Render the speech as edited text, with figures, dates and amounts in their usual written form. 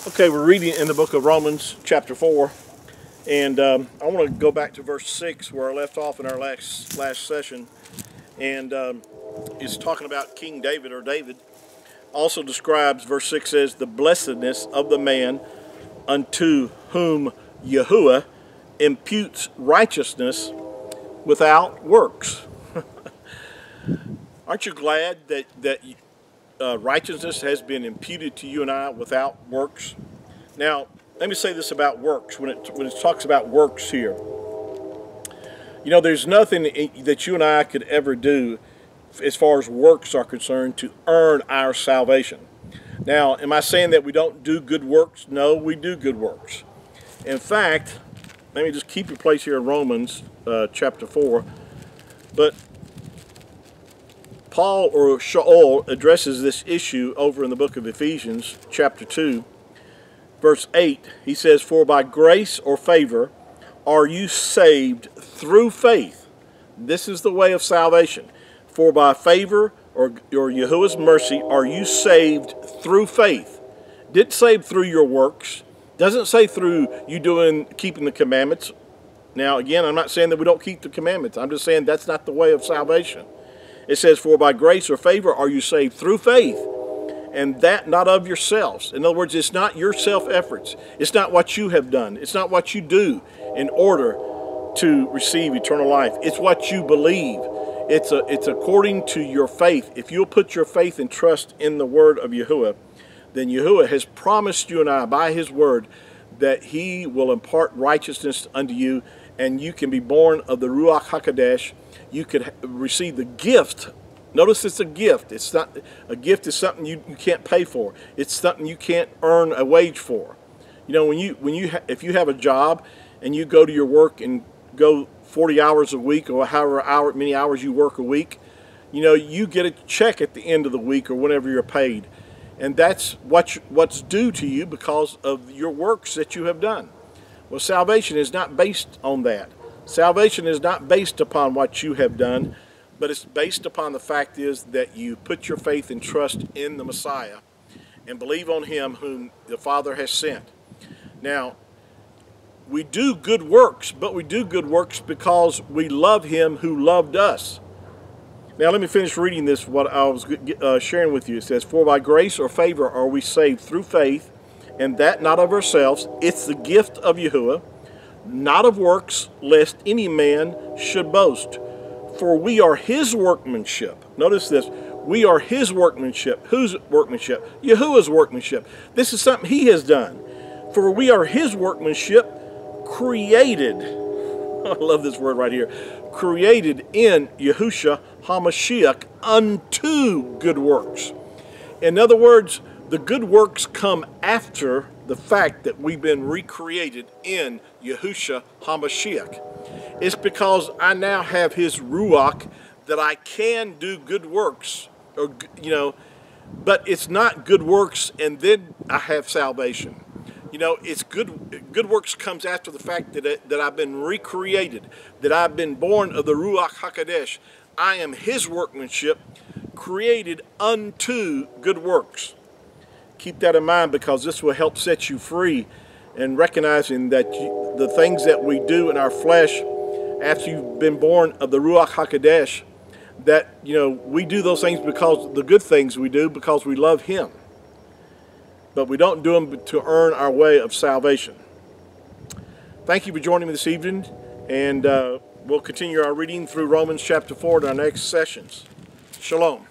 Okay, we're reading in the book of Romans, chapter 4, and I want to go back to verse 6 where I left off in our last session, and it's talking about King David, or David. Also describes, verse 6 says, the blessedness of the man unto whom Yahuah imputes righteousness without works. Aren't you glad that righteousness has been imputed to you and I without works? Now, let me say this about works. When it talks about works here, you know, there's nothing that you and I could ever do as far as works are concerned to earn our salvation. Now, am I saying that we don't do good works? No, we do good works. In fact, let me just keep your place here in Romans chapter 4. But Paul, or Shaul, addresses this issue over in the book of Ephesians chapter 2, verse 8. He says, for by grace or favor are you saved through faith. This is the way of salvation. For by favor or Yahuah's mercy are you saved through faith. Didn't save through your works. Doesn't say through you keeping the commandments. Now again, I'm not saying that we don't keep the commandments. I'm just saying that's not the way of salvation. It says, for by grace or favor are you saved through faith, and that not of yourselves. In other words, it's not your self-efforts. It's not what you have done. It's not what you do in order to receive eternal life. It's what you believe. It's according to your faith. If you'll put your faith and trust in the word of Yahuah, then Yahuah has promised you and I by his word that he will impart righteousness unto you, and you can be born of the Ruach HaKodesh. You could receive the gift. Notice it's a gift. It's not a gift. Is something you can't pay for. It's something you can't earn a wage for. You know, if you have a job and you go to your work and go 40 hours a week, or however many hours you work a week, you know, you get a check at the end of the week or whenever you're paid, and that's what's due to you because of your works that you have done. Well, salvation is not based on that. Salvation is not based upon what you have done, but it's based upon the fact is that you put your faith and trust in the Messiah and believe on him whom the Father has sent. Now, we do good works, but we do good works because we love him who loved us. Now, let me finish reading this, what I was sharing with you. It says, for by grace or favor are we saved through faith, and that not of ourselves. It's the gift of Yahuah, not of works, lest any man should boast. For we are his workmanship. Notice this. We are his workmanship. Whose workmanship? Yahuah's workmanship. This is something he has done. For we are his workmanship, created. I love this word right here. Created in Yahushua HaMashiach unto good works. In other words, the good works come after the fact that we've been recreated in Yahushua HaMashiach. It's because I now have his Ruach that I can do good works, or, you know, but it's not good works and then I have salvation. You know, it's good works comes after the fact that I've been recreated, that I've been born of the Ruach HaKodesh. I am his workmanship, created unto good works. Keep that in mind, because this will help set you free, and recognizing that the things that we do in our flesh after you've been born of the Ruach HaKodesh, that, you know, we do those things because the good things we do because we love him. But we don't do them to earn our way of salvation. Thank you for joining me this evening, and we'll continue our reading through Romans chapter 4 in our next sessions. Shalom.